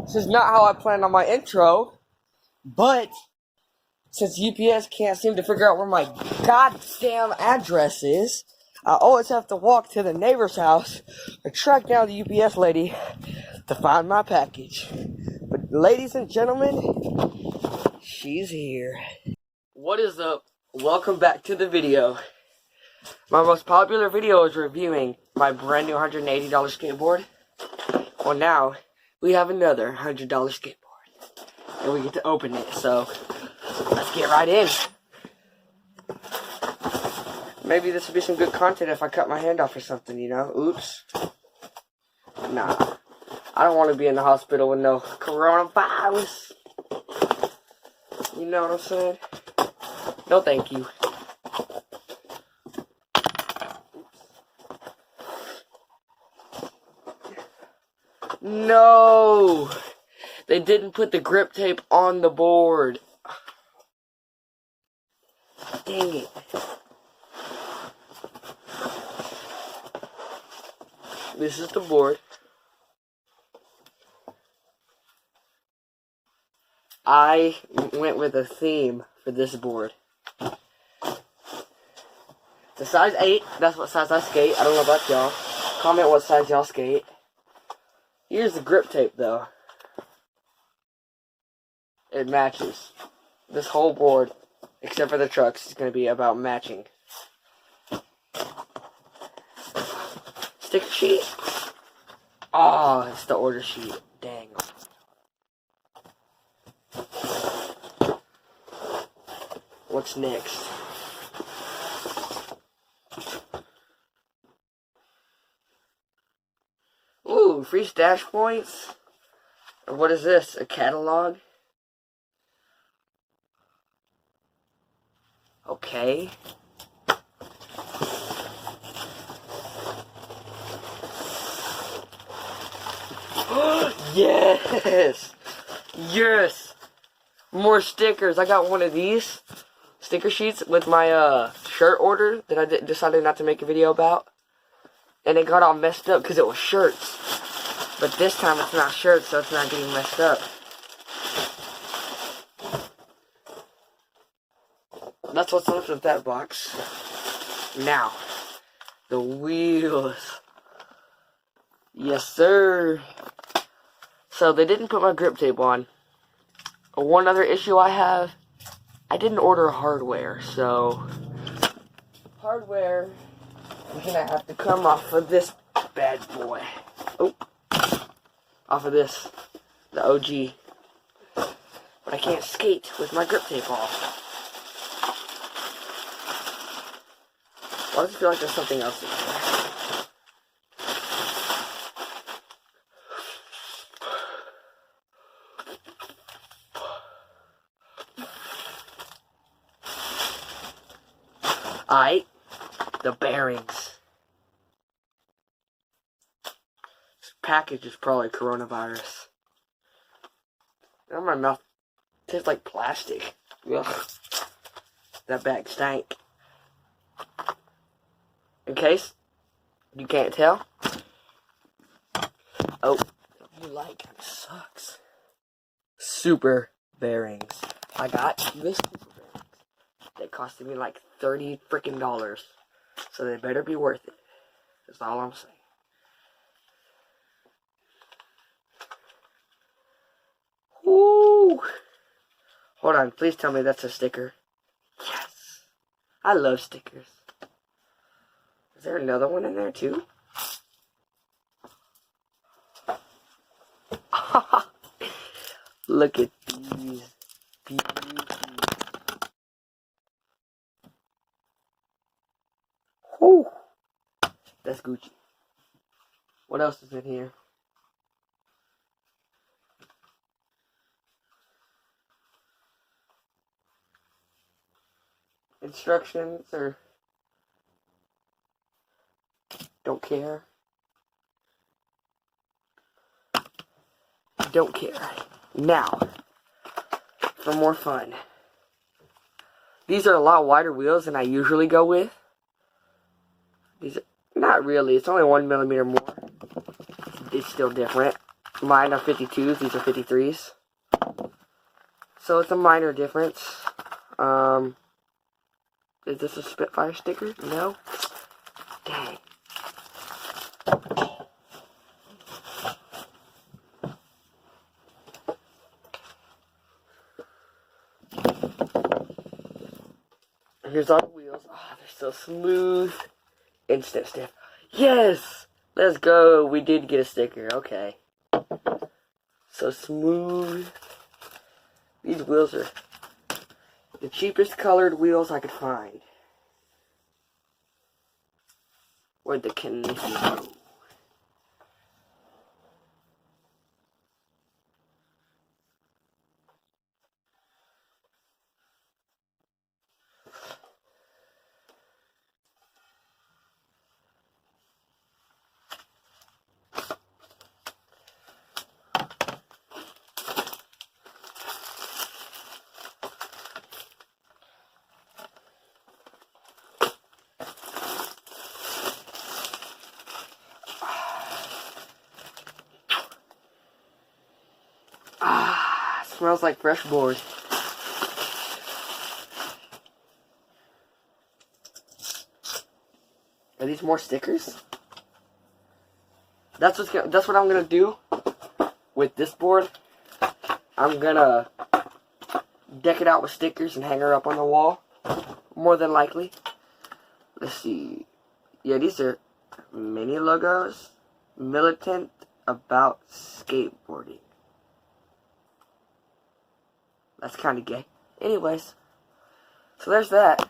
This is not how I planned on my intro, but since UPS can't seem to figure out where my goddamn address is, I always have to walk to the neighbor's house or track down the UPS lady to find my package. But ladies and gentlemen, she's here. What is up? Welcome back to the video. My most popular video is reviewing my brand new $180 skateboard. Well, now we have another $100 skateboard, and we get to open it. So let's get right in. Maybe this would be some good content if I cut my hand off or something, you know? Oops. Nah. I don't want to be in the hospital with no coronavirus. You know what I'm saying? No, thank you. No! They didn't put the grip tape on the board. Dang it. This is the board. I went with a theme for this board. It's a size 8. That's what size I skate. I don't know about y'all. Comment what size y'all skate. Here's the grip tape, though. It matches. This whole board, except for the trucks, is going to be about matching. Sticker sheet. Oh, it's the order sheet. Dang. What's next? Ooh, free stash points? What is this? A catalog? Okay. Yes! Yes! More stickers. I got one of these sticker sheets with my shirt order that I decided not to make a video about. And it got all messed up because it was shirts. But this time it's not shirts, so it's not getting messed up. That's what's left of that box. Now, the wheels. Yes, sir. So they didn't put my grip tape on. One other issue I have, I didn't order hardware, so hardware is gonna have to come off of this bad boy. Oh, off of this, the OG. But I can't skate with my grip tape off. Why does it feel like there's something else in there? Alright, the bearings. This package is probably coronavirus. Now my mouth tastes like plastic. Ugh. That bag stank. In case you can't tell. Oh, you like kind of sucks. Super bearings. I got this super bearings. They costed me like $30 freaking. So they better be worth it. That's all I'm saying. Woo! Hold on, please tell me that's a sticker. Yes! I love stickers. Is there another one in there too? Look at these beauties. Whew. That's Gucci. What else is in here? Instructions or don't care. Don't care. Now, for more fun. These are a lot wider wheels than I usually go with. These are, not really. It's only 1 millimeter more. It's still different. Mine are 52s, these are 53s. So it's a minor difference. Is this a Spitfire sticker? No? Dang. Here's all the wheels. Oh, they're so smooth. Instant stiff. Yes! Let's go. We did get a sticker. Okay. So smooth. These wheels are the cheapest colored wheels I could find. Where'd the Canadian go? Ah, smells like fresh board. Are these more stickers? That's what I'm gonna do with this board. I'm gonna deck it out with stickers and hang her up on the wall. More than likely. Let's see. Yeah, these are mini logos. Militant about skateboarding. That's kind of gay. Anyways, so there's that.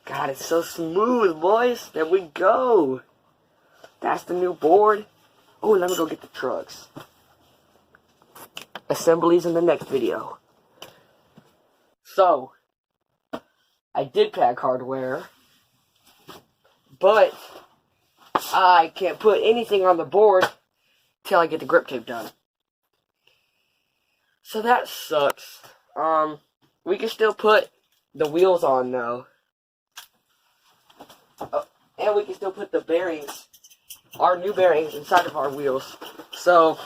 God, it's so smooth, boys. There we go. That's the new board. Oh, let me go get the trucks. Assemblies in the next video. So, I did pack hardware, but I can't put anything on the board till I get the grip tape done. So that sucks. We can still put the wheels on though. And we can still put the bearings, our new bearings, inside of our wheels. So,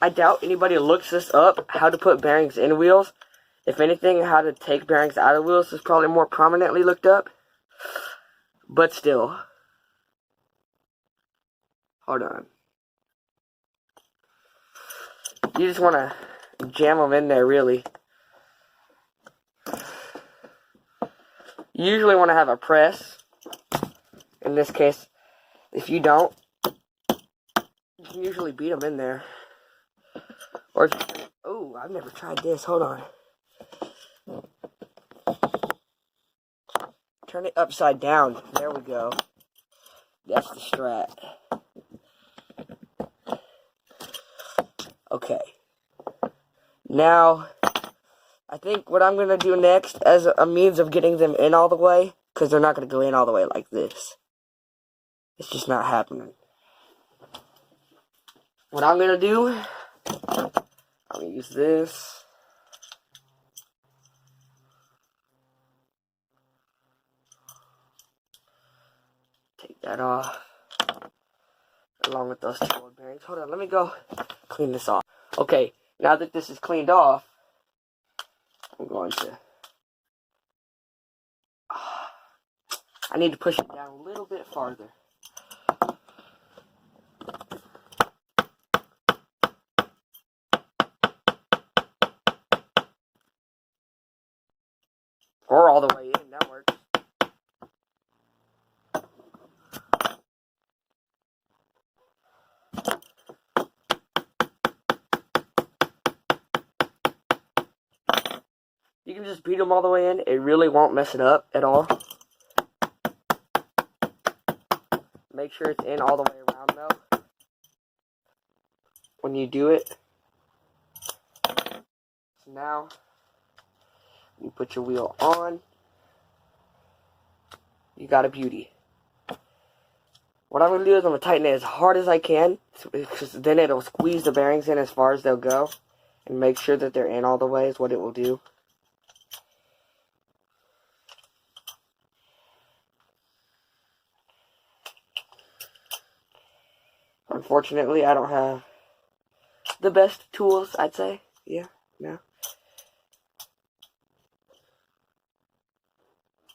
I doubt anybody looks this up, how to put bearings in wheels. If anything, how to take bearings out of wheels is probably more prominently looked up. But still. Hold on. You just want to jam them in there, really. You usually want to have a press. In this case, if you don't, you can usually beat them in there. Or, oh, I've never tried this. Hold on. Turn it upside down. There we go. That's the strat. Okay. Now, I think what I'm going to do next as a means of getting them in all the way, because they're not going to go in all the way like this. It's just not happening. What I'm going to do, I'm going to use this. Take that off. Along with those two old bearings. Hold on, let me go clean this off. Okay, now that this is cleaned off, I'm going to... I need to push it down a little bit farther. Or all the way in, that works. You can just beat them all the way in. It really won't mess it up at all. Make sure it's in all the way around though. When you do it. So now, you put your wheel on. You got a beauty. What I'm going to do is I'm going to tighten it as hard as I can. Because then it'll squeeze the bearings in as far as they'll go. And make sure that they're in all the way is what it will do. Unfortunately, I don't have the best tools, I'd say. Yeah, no.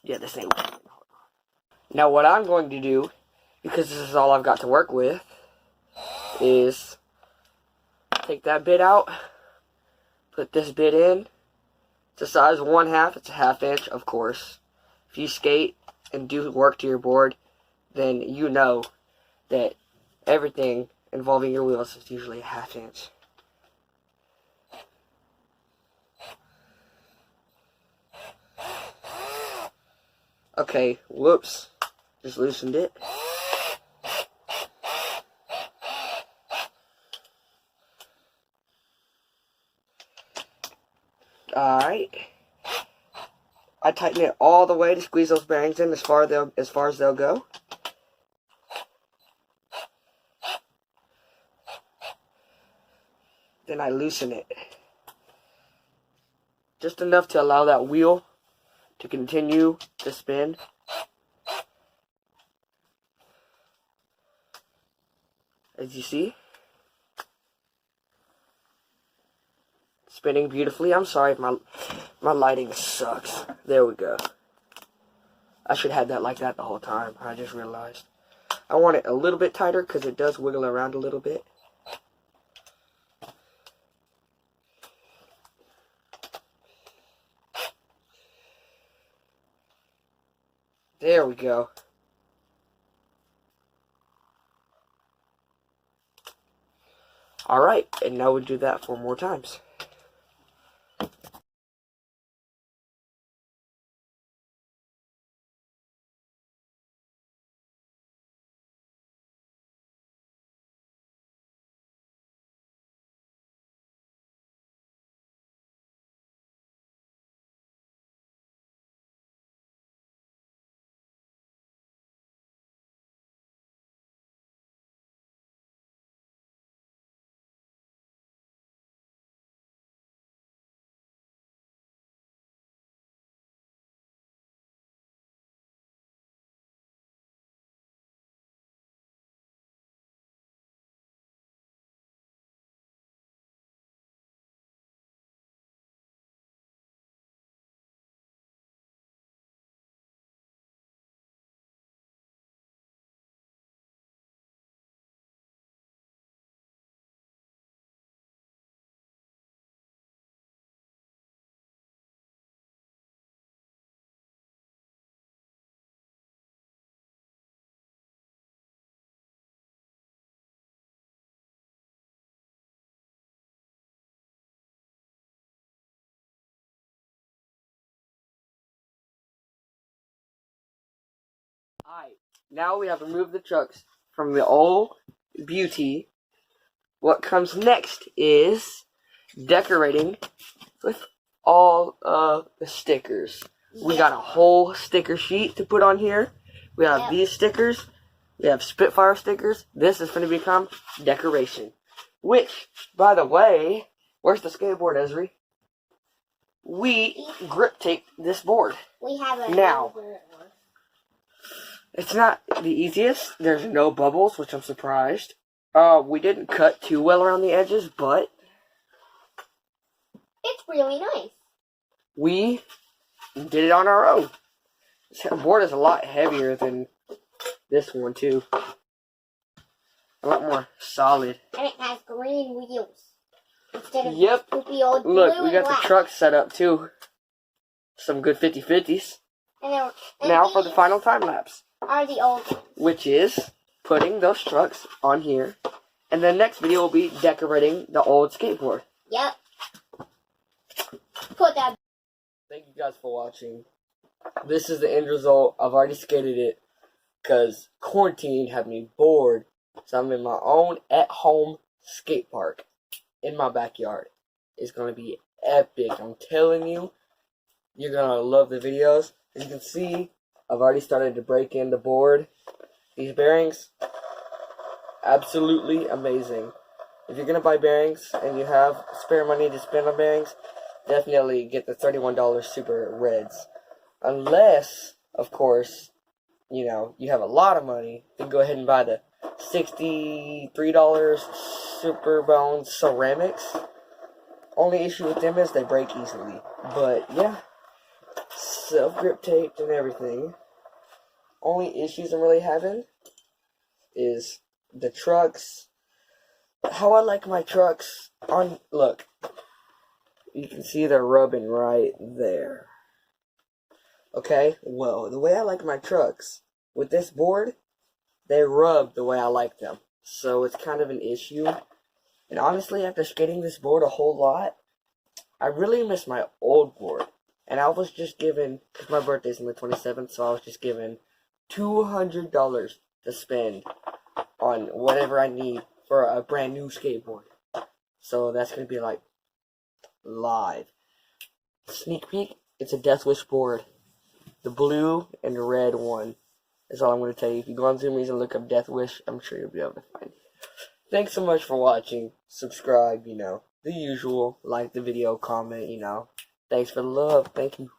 Yeah, this ain't working. Now, what I'm going to do, because this is all I've got to work with, is take that bit out, put this bit in. It's a size 1/2. It's a 1/2 inch, of course. If you skate and do work to your board, then you know that everything involving your wheels is usually a 1/2 inch. Okay, whoops. Just loosened it. Alright. I tighten it all the way to squeeze those bearings in as far as they'll go. Then I loosen it. Just enough to allow that wheel to continue to spin. As you see. Spinning beautifully. I'm sorry if my lighting sucks. There we go. I should have had that like that the whole time. I just realized. I want it a little bit tighter because it does wiggle around a little bit. There we go. Alright, and now we do that 4 more times. Alright, now we have removed the trucks from the old beauty. What comes next is decorating with all of the stickers. We got a whole sticker sheet to put on here. We have these stickers. We have Spitfire stickers. This is going to become decoration. Which, by the way, where's the skateboard, Esri? We grip tape this board. We have a now. It's not the easiest. There's no bubbles, which I'm surprised. We didn't cut too well around the edges, but it's really nice. We did it on our own. This board is a lot heavier than this one, too. A lot more solid. And it has green wheels. Instead of poopy old blue Look, we got and black. the truck set up, too. Some good 50-50s. And now for the final time lapse. Are the old ones. Which is putting those trucks on here. And the next video will be decorating the old skateboard. Yep. Put that. Thank you guys for watching. This is the end result. I've already skated it because quarantine had me bored. So I'm in my own at-home skate park in my backyard. It's going to be epic. I'm telling you, you're going to love the videos. As you can see, I've already started to break in the board. These bearings, absolutely amazing. If you're going to buy bearings and you have spare money to spend on bearings, definitely get the $31 Super Reds. Unless, of course, you know, you have a lot of money, then go ahead and buy the $63 Super Bone ceramics. Only issue with them is they break easily. But yeah, self-grip taped and everything. Only issues I'm really having is the trucks. How I like my trucks on, look, you can see they're rubbing right there. Okay, well, the way I like my trucks, with this board, they rub the way I like them. So it's kind of an issue. And honestly, after skating this board a whole lot, I really miss my old board. And I was just given, because my birthday's on the 27th, so I was just given $200 to spend on whatever I need for a brand new skateboard. So that's going to be like live. Sneak peek, it's a Death Wish board. The blue and the red one is all I'm going to tell you. If you go on Zoomies and look up Death Wish, I'm sure you'll be able to find it. Thanks so much for watching. Subscribe, the usual. Like the video, comment, Thanks for the love. Thank you.